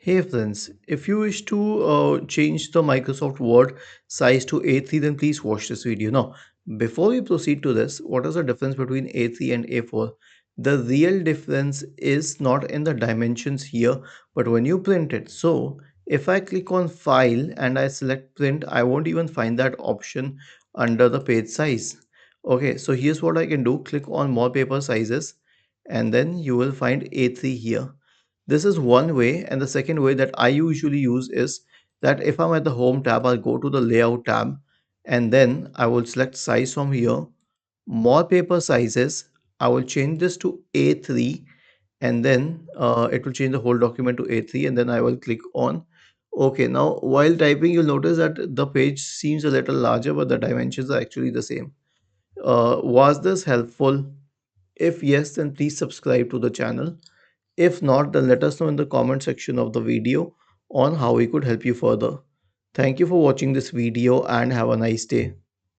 Hey friends, if you wish to change the Microsoft Word size to A3, then please watch this video. Now, before we proceed to this, what is the difference between A3 and A4? The real difference is not in the dimensions here, but when you print it. So, if I click on File and I select Print, I won't even find that option under the page size. Okay, so here's what I can do. Click on More Paper Sizes and then you will find A3 here. This is one way, and the second way that I usually use is that if I'm at the home tab, I'll go to the layout tab and then I will select size from here, more paper sizes. I will change this to A3 and then it will change the whole document to A3 and then I will click on OK. Now, while typing, you'll notice that the page seems a little larger, but the dimensions are actually the same. Was this helpful? If yes, then please subscribe to the channel. If not, then let us know in the comment section of the video on how we could help you further. Thank you for watching this video and have a nice day.